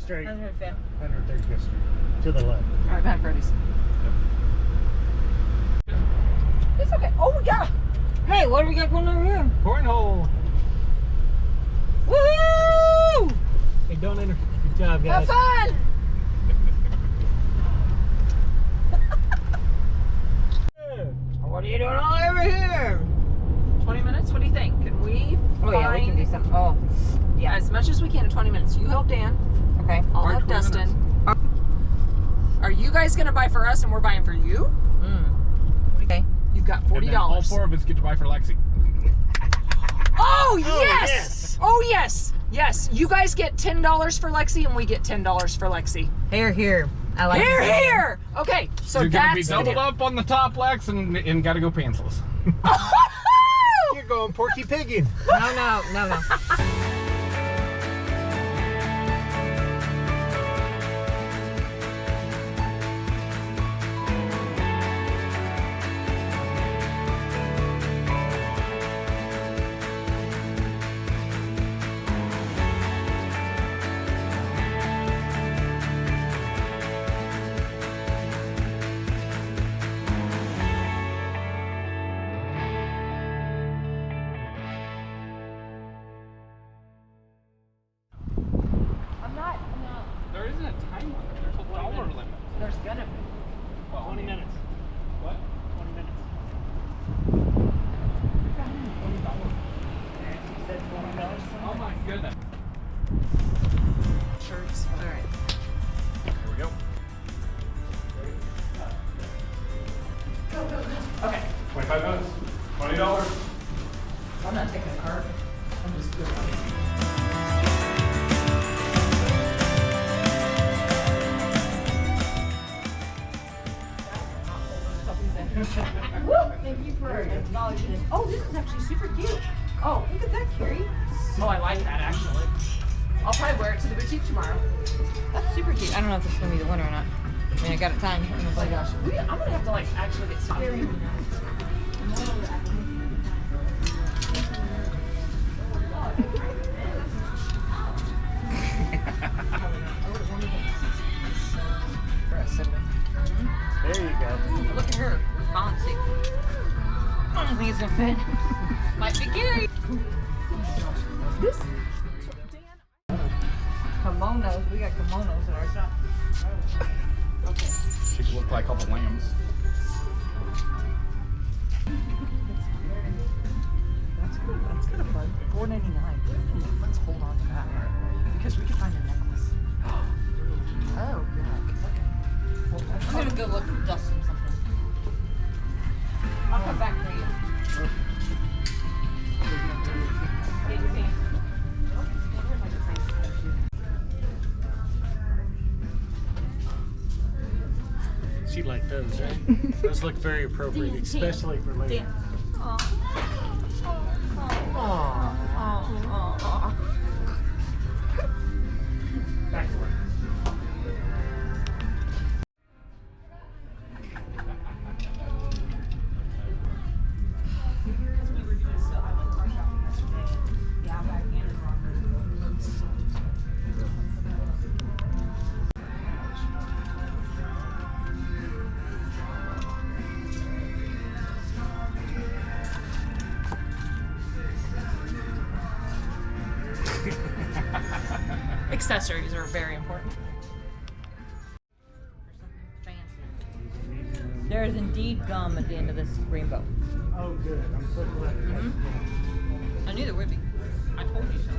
Straight. 135th. 135th Street. To the left. All right, behind Freddy's. Yep. It's okay. Oh, we got. Hey, what do we got going over here? Cornhole. Woohoo! Hey, don't enter. Good job, guys. Have fun! What are you doing all over here? 20 minutes? What do you think? Can we Yeah, we can do something. Oh, yeah. as much as we can in 20 minutes? You help Dan. Okay. I'll help Dustin. Are you guys going to buy for us and we're buying for you? Okay. You've got $40. And then all 4 of us get to buy for Lexi. Oh, yes! Oh, yes! Yes. You guys get $10 for Lexi and we get $10 for Lexi. Here. I like Here, this. here! Okay, so You're going to be that's doubled up on the top, Lex, and got to go pantsless. You're going Porky Pigging. No. There isn't a time limit. There's a dollar limit. There's gonna be. Well, 20 minutes. What? 20 minutes. You said $20. Oh my goodness. Shirts. All right. There we go. Okay. 25 minutes. $20. I'm not taking a card. I'm just doing it. Thank you for acknowledging this. Oh, this is actually super cute. Oh, look at that, Carrie. Oh, I like that actually. I'll probably wear it to the boutique tomorrow. That's super cute. I don't know if it's gonna be the one or not. I mean, I got it timed. Oh my gosh. I'm gonna have to like actually get some. There you go. Look at her. Bouncy. I don't think it's gonna fit. Might be Gary. This. Kimonos. We got kimonos at our shop. Okay. She could look like all the lambs. That's good. That's kind of fun. $4.99. Let's hold on to that because we can find a necklace. Oh, yeah. Okay. I'm gonna go look for Dustin something. I'll come back for you. Get your pants. She liked those, right? Those look very appropriate, especially for ladies. Back to work. Accessories are very important. There is indeed gum at the end of this rainbow. Oh, good. I'm so glad. I knew there would be. I told you so.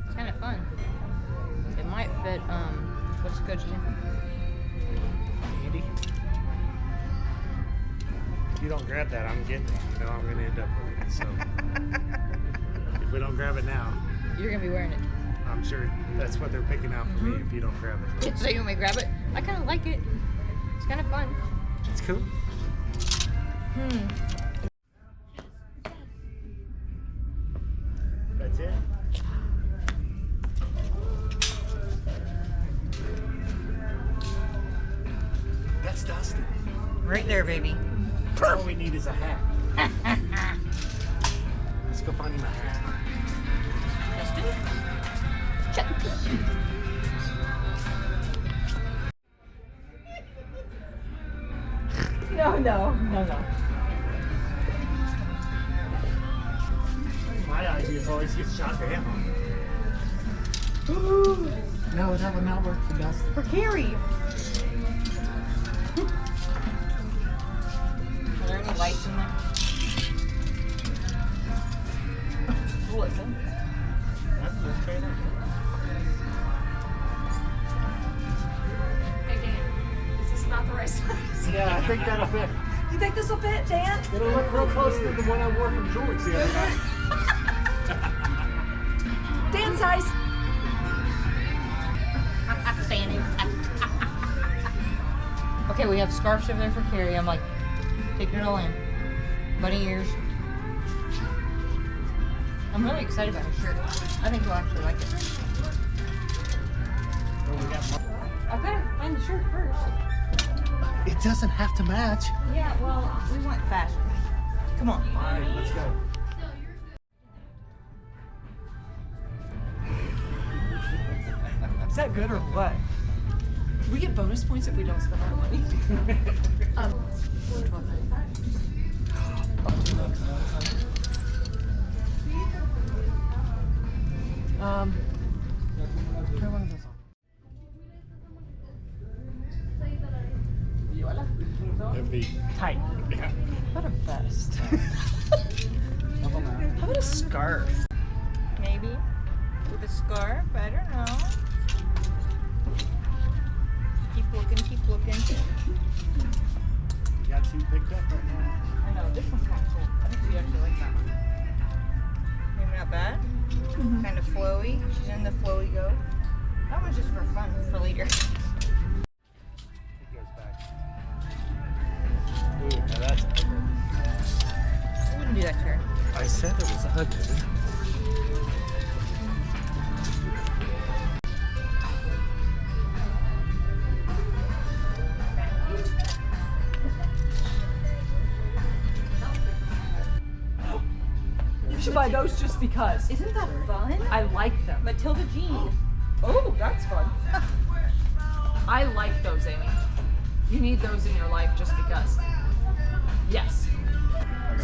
It's kind of fun. It might fit, what's the coach's name? Andy? If you don't grab that, I'm getting it. You know I'm going to end up with it. So if we don't grab it now, You're gonna be wearing it. I'm sure that's what they're picking out for me if you don't grab it. So you want me to grab it? I kind of like it. It's kind of fun. It's cool. That's it? That's Dustin. Right there, baby. All we need is a hat. always gets shot down. No, that would not work for Dustin. For Carrie. Are there any lights in there? Listen. That's the trailer. Hey, Dan, is this not the right size? Yeah, I think that'll fit. You think this will fit, Dan? It'll look real close to the one I wore from Julie's the other night. Dan size. Fanny. Okay, we have scarves over there for Carrie. I'm like, taking it all in. Bunny ears. I'm really excited about her shirt. I think you'll actually like it. I've got to find the shirt first. It doesn't have to match. Yeah, well, we want fashion. Come on. All right, let's go. Is that good or what? Do we get bonus points if we don't spend our money? Try one of those on. It'd be Tight. yeah. What a vest. How about a scarf? Maybe. With a scarf? I don't know. Keep looking, keep looking. Got two picked up right now. I know, this one's kind of cool. I think she actually likes that one. Maybe not bad. Kind of flowy. She's in the flowy go. That one's just for fun, for later. It goes back. Ooh, now that's ugly. I wouldn't do that to her. I said it was ugly. You should buy those just because. Isn't that fun? I like them. Matilda Jean. Oh, that's fun. I like those, Amy. You need those in your life just because. Yes.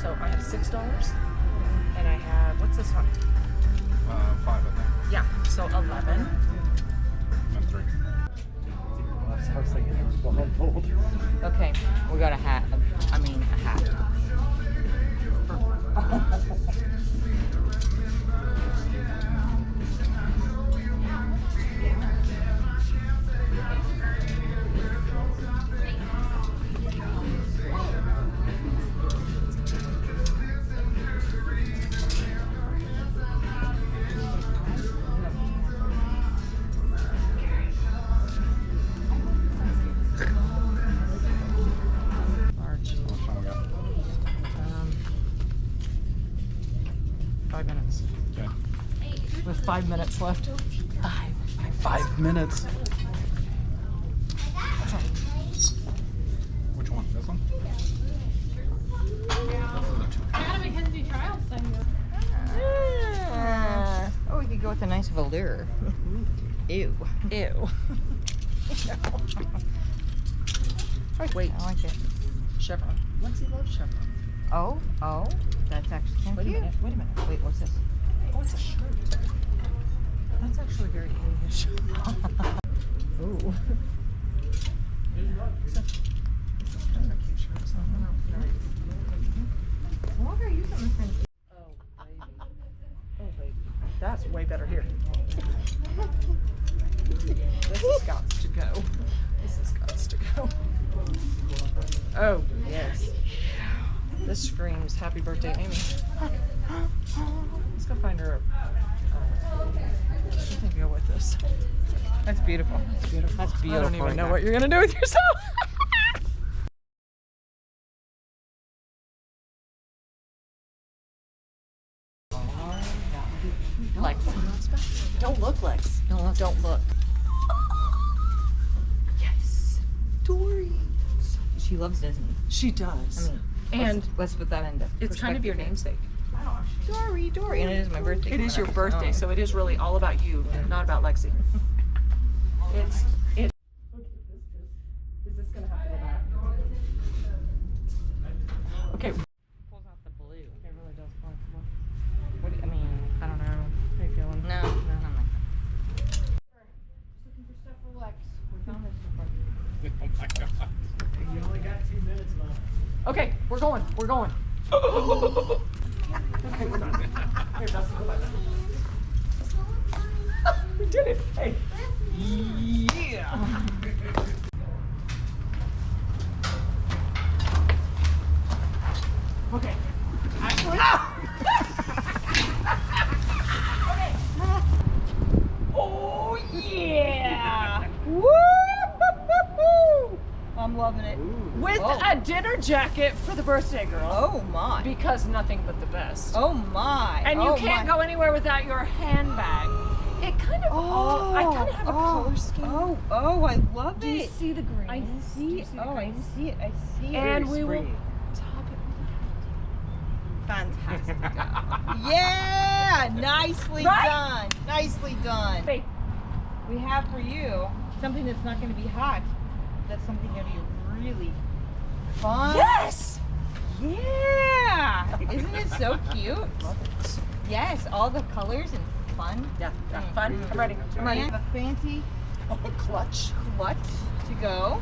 So I have $6, and I have, what's this one? 5, I think. Yeah, so 11. And 3. I was thinking it was blindfold. Okay, we got a hat. I mean, a hat. Large. How much time we got? 5 minutes. Okay. With 5 minutes left. 5 minutes. Which one? This one? Oh, we could go with a nice velour. Ew. Ew. Wait. I like it. Chevron. Lexi loves Chevron. Oh, that's actually kind of Wait a cute. minute. Wait a minute. Wait, what's this? Oh, it's a shirt. That's actually very English. Ooh. It's kind of a cute shirt. So I don't know. What are you doing? Oh, baby. Oh, baby. That's way better here. This has got to go. This has got to go. Oh, yes. This screams happy birthday, Amy. Let's go find her something to go with this. That's beautiful. That's beautiful. That's I beautiful. don't even right know there. what you're going to do with yourself. Lex. Don't look, Lex. Don't look. Yes. Dory. She loves Disney. She does. I mean, and let's put that into it's kind of your perspective. namesake. Dory, and it is my birthday. It is your coming up, birthday, so it is really all about you, not about Lexi. It's. Is this gonna have to go back? Okay. Pulls out the blue. It really does. What do you, I mean, I don't know. going. We're going. Okay, we're done. Here, Dustin, go back. We did it. Hey. Yeah. Okay. Actually. Okay. Oh yeah. Woo! I'm loving it. With a dinner jacket for the birthday girl. Oh my. Because nothing but the best. Oh my. And you can't go anywhere without your handbag. It kind of I kind of have a color scheme. Oh, I love Do you it. see the green? I see it. Oh, I see it. I see it. And we Very will springy. top it Fantastic. Yeah, nicely Right? done. Nicely done. with. We have for you something that's not going to be hot. That's something going to be really fun. Yes. Yeah. Isn't it so cute? Yes, all the colors and fun. Yeah. Fun. I'm ready. I'm ready. And a fancy Clutch. clutch to go.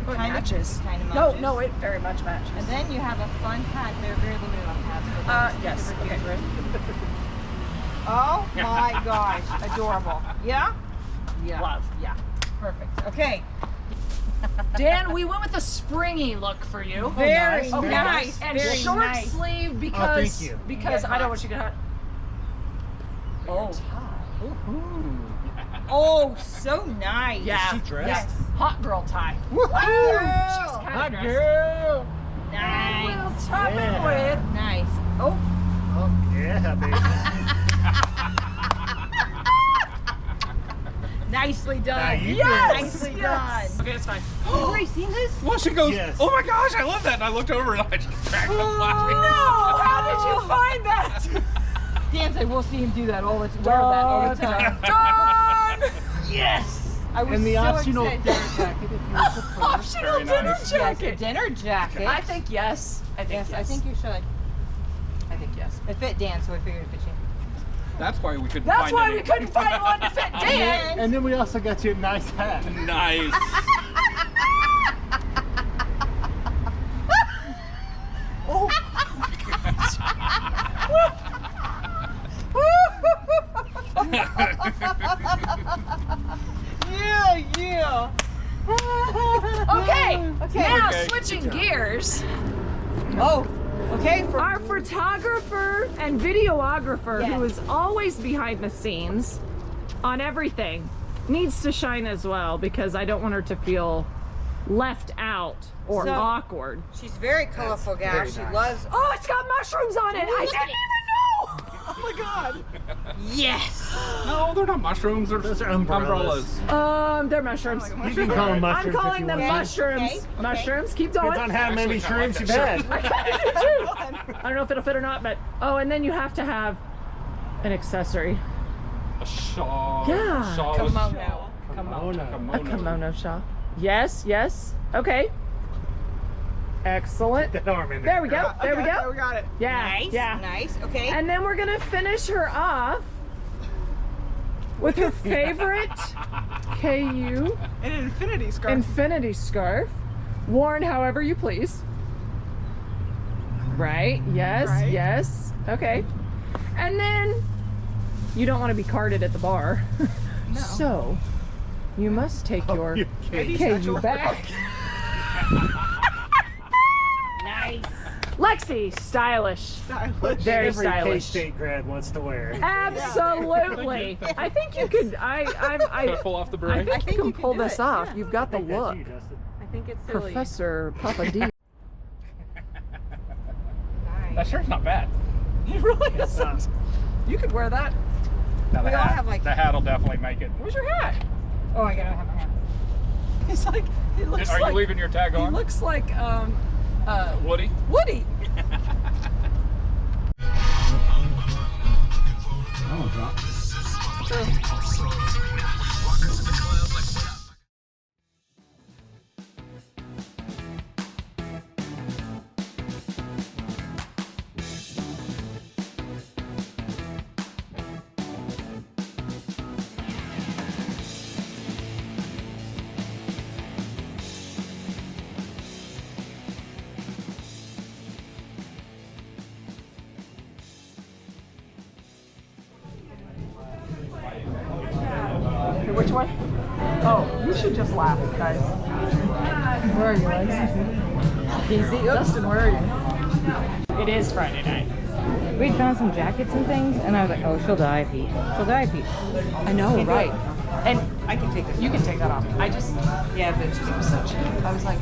Oh, it Kind of- matches. kind of No, matches. no, it very much matches. And then you have a fun hat. They're very limited on hats. but they're Yes. super Okay. cute. Oh my gosh, adorable. Yeah? Yeah. Love. Yeah. Perfect. Okay. Dan, we went with a springy look for you. Very nice. nice. And Very short nice. sleeve because you. because You get I don't hot. want you to get hot. Oh. Oh, so nice. Yeah. Is she dressed? Yes. Hot girl tie. Woo! She's kind Hot of dressed. girl. Nice. We'll top Yeah. it with. Nice. Oh. Oh yeah, baby. Nicely done. Now you Yes. Nicely Yes. done. Okay, that's fine. Have you already seen this? Well, she goes, Yes. oh my gosh, I love that. And I looked over and I just cracked up laughing. No! How did you find that? Dan said we'll see him do that all the time. Wear that all the time. Done! Yes. I was And the so optional excited. dinner jacket if you prefer. Optional Very dinner nice. Yes, a jacket. dinner jacket. I think yes. I think yes, yes. I think you should. I think yes. It fit Dan, so I figured it fit you. That's why we couldn't That's find why any. we couldn't find one to fit Dan. And then we also got you a nice hat. Nice. Oh. Yeah. Okay. Now Okay. switching gears. Oh, okay. For Our photographer and videographer, Yes. who is always behind the scenes on everything, needs to shine as well because I don't want her to feel left out or So- awkward. she's very colorful gal. very She nice. loves. Oh, it's got mushrooms on it. I didn't even know. Oh my god. Yes. No, they're not mushrooms. They're Those are umbrellas. They're mushrooms. You can call them mushrooms. I'm calling if you them want. mushrooms. Okay, okay. Mushrooms. Keep Depends going. on how many Actually, I like shrooms you've that had. I kind of do too. I don't know if it'll fit or not, but and then you have to have an accessory. a shawl. Yeah. Shawl. Kimono. Oh no. A kimono shawl. Yes, yes. Okay. Excellent. That arm in There we go. There we We go. got it. Yeah. Nice. Yeah. Nice. Okay. And then we're gonna finish her off with her favorite KU An infinity scarf. infinity scarf, worn however you please. Right? Yes. Right. Yes. Okay. And then you don't want to be carded at the bar, so you must take your You can't. KU back. nice. Lexi, stylish. Stylish. Very Every stylish. K-State grad wants to wear it. Absolutely. I think you could. Can I I pull off the I beret? think you can can pull do this it, off. yeah. You've got the I think that's look, you, Dustin. I think it's silly. Professor Papa D. Nice. That shirt's not bad. It really It's not. isn't. You could wear that. Now, We all have, like- the hat'll definitely make it. Where's your hat? Oh, I gotta have my hat. He's like. He looks Are like. you leaving your tag He on? looks like Woody? Woody. We should just laugh, guys. Where are you, Lex? Easy. Dustin, where are you? It is Friday night. We found some jackets and things, and I was like, oh, she'll die, Pete. She'll die, Pete. I know, Can't do right? it. And I can take this. you can take that off. I just, Yeah, but it was so cheap. I was like,